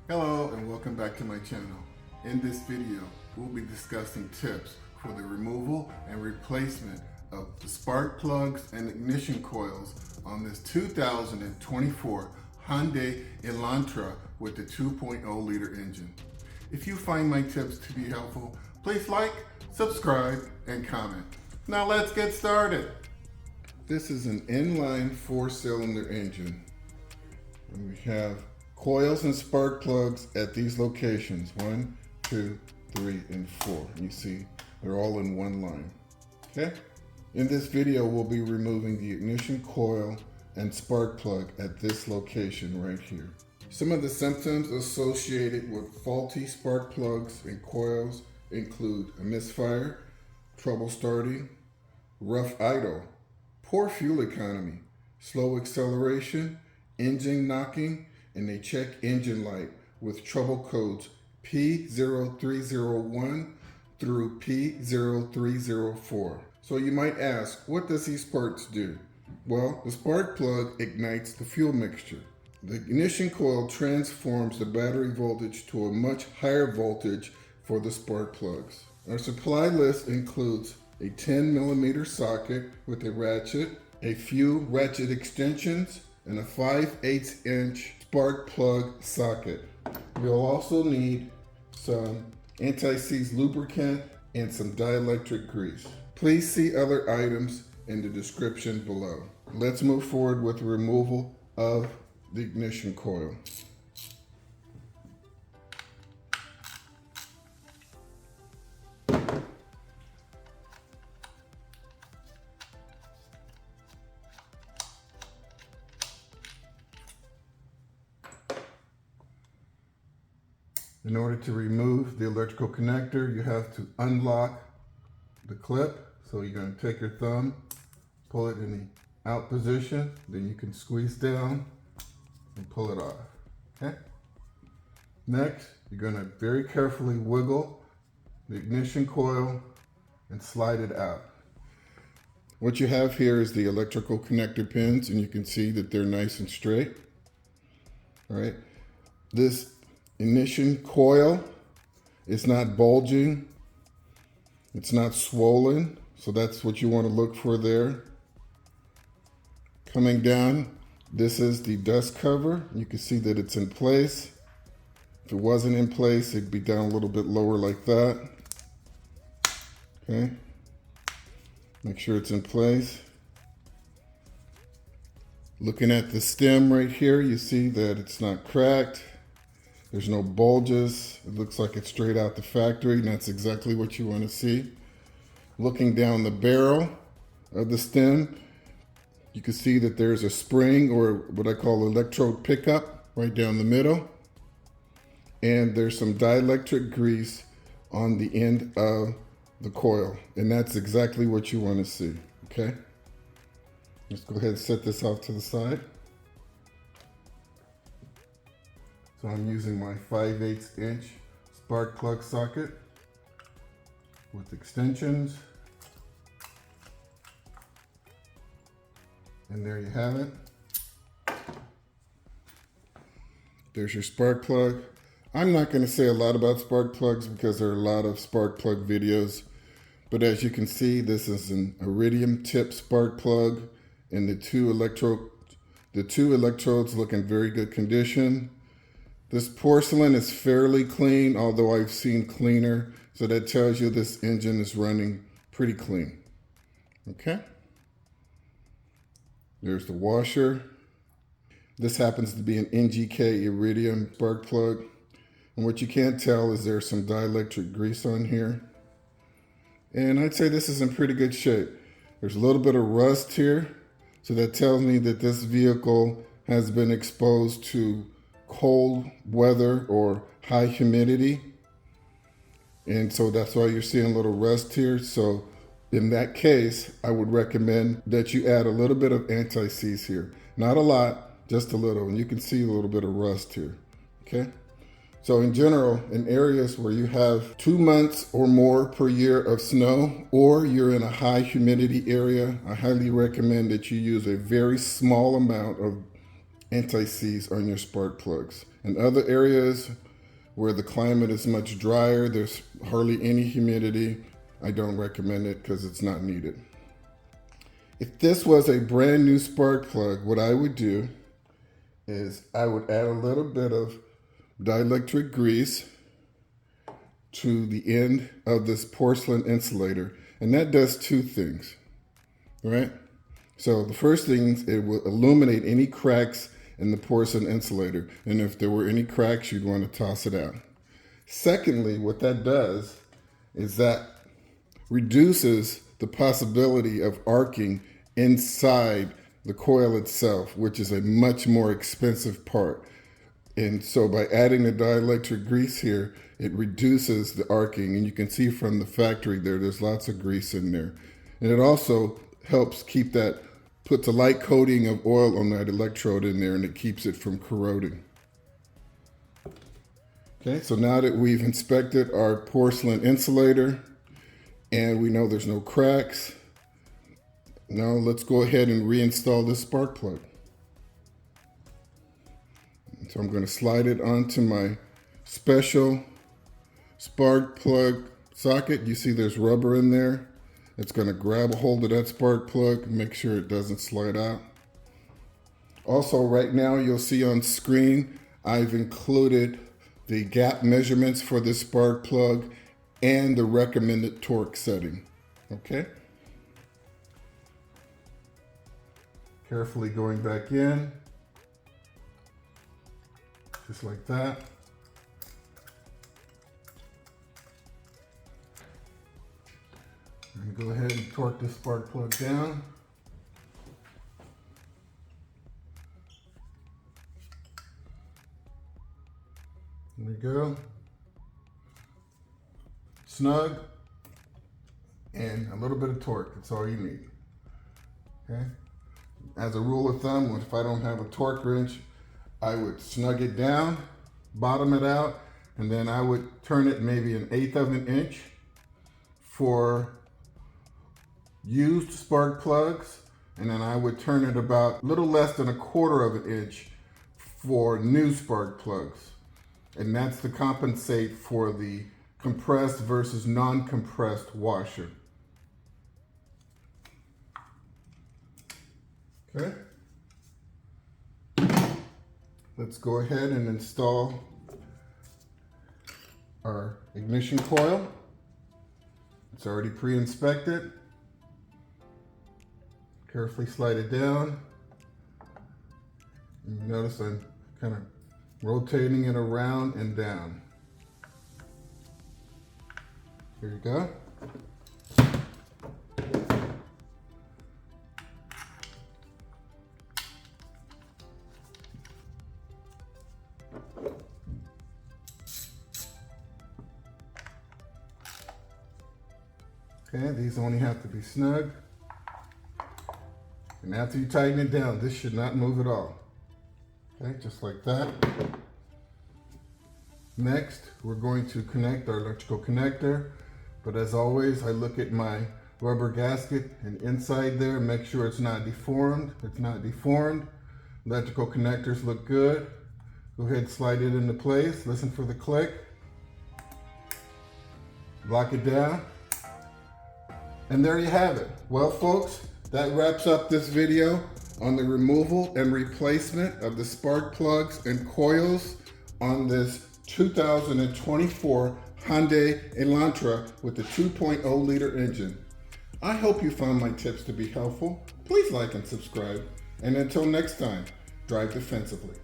Hello and welcome back to my channel. In this video, we'll be discussing tips for the removal and replacement of the spark plugs and ignition coils on this 2024 Hyundai Elantra with the 2.0 liter engine. If you find my tips to be helpful, please like, subscribe, and comment. Now let's get started. This is an inline 4-cylinder engine. And we have coils and spark plugs at these locations, 1, 2, 3, and 4. You see, they're all in one line, okay? In this video, we'll be removing the ignition coil and spark plug at this location right here. Some of the symptoms associated with faulty spark plugs and coils include a misfire, trouble starting, rough idle, poor fuel economy, slow acceleration, engine knocking, and a check engine light with trouble codes P0301 through P0304. So you might ask, what does these sparks do? Well, the spark plug ignites the fuel mixture. The ignition coil transforms the battery voltage to a much higher voltage for the spark plugs. Our supply list includes a 10mm socket with a ratchet, a few ratchet extensions, and a 5/8 inch spark plug socket. You'll also need some anti-seize lubricant and some dielectric grease. Please see other items in the description below. Let's move forward with the removal of the ignition coil. In order to remove the electrical connector, you have to unlock the clip. So you're going to take your thumb, pull it in the out position, then you can squeeze down and pull it off, okay? Next, you're going to very carefully wiggle the ignition coil and slide it out. What you have here is the electrical connector pins, and you can see that they're nice and straight, all right? This ignition coil is not bulging, it's not swollen, so that's what you want to look for there. Coming down, this is the dust cover. You can see that it's in place. If it wasn't in place, it'd be down a little bit lower like that. Okay, make sure it's in place. Looking at the stem right here, you see that it's not cracked. There's no bulges. It looks like it's straight out the factory, and that's exactly what you want to see. Looking down the barrel of the stem, you can see that there's a spring, or what I call electrode pickup, right down the middle. And there's some dielectric grease on the end of the coil, and that's exactly what you want to see, okay? Let's go ahead and set this off to the side. So I'm using my 5/8 inch spark plug socket with extensions. And there you have it. There's your spark plug. I'm not going to say a lot about spark plugs because there are a lot of spark plug videos. But as you can see, this is an Iridium tip spark plug, and the two electrodes look in very good condition. This porcelain is fairly clean, although I've seen cleaner, so that tells you this engine is running pretty clean. Okay? There's the washer. This happens to be an NGK Iridium spark plug. And what you can't tell is there's some dielectric grease on here. And I'd say this is in pretty good shape. There's a little bit of rust here, so that tells me that this vehicle has been exposed to cold weather or high humidity, and so that's why you're seeing a little rust here. So in that case, I would recommend that you add a little bit of anti-seize here. Not a lot, just a little, and you can see a little bit of rust here, okay? So in general, in areas where you have 2 months or more per year of snow, or you're in a high humidity area, I highly recommend that you use a very small amount of anti-seize on your spark plugs. In other areas where the climate is much drier, there's hardly any humidity, I don't recommend it because it's not needed. If this was a brand new spark plug, what I would do is I would add a little bit of dielectric grease to the end of this porcelain insulator. And that does two things, right? So the first thing, it will illuminate any cracks in the porcelain insulator. And if there were any cracks, you'd want to toss it out. Secondly, what that does is that reduces the possibility of arcing inside the coil itself, which is a much more expensive part. And so by adding the dielectric grease here, it reduces the arcing. And you can see from the factory there's lots of grease in there. And it also helps keep that, puts a light coating of oil on that electrode in there, and it keeps it from corroding. Okay, so now that we've inspected our porcelain insulator and we know there's no cracks, now let's go ahead and reinstall this spark plug. So I'm going to slide it onto my special spark plug socket. You see there's rubber in there. It's going to grab a hold of that spark plug and make sure it doesn't slide out. Also, right now you'll see on screen I've included the gap measurements for this spark plug and the recommended torque setting. Okay. Carefully going back in. Just like that. I'm going to go ahead and torque this spark plug down. There we go. Snug and a little bit of torque. That's all you need. Okay. As a rule of thumb, if I don't have a torque wrench, I would snug it down, bottom it out, and then I would turn it maybe 1/8 of an inch for used spark plugs, and then I would turn it about a little less than 1/4 of an inch for new spark plugs. And that's to compensate for the compressed versus non-compressed washer. Okay. Let's go ahead and install our ignition coil. It's already pre-inspected. Carefully slide it down. And you notice I'm kind of rotating it around and down. Here you go. Okay, these only have to be snug. And after you tighten it down, this should not move at all. Okay, just like that. Next, we're going to connect our electrical connector. But as always, I look at my rubber gasket and inside there, make sure it's not deformed. It's not deformed. Electrical connectors look good. Go ahead and slide it into place. Listen for the click. Lock it down. And there you have it. Well, folks, that wraps up this video on the removal and replacement of the spark plugs and coils on this 2024 Hyundai Elantra with the 2.0 liter engine. I hope you found my tips to be helpful. Please like and subscribe. And until next time, drive defensively.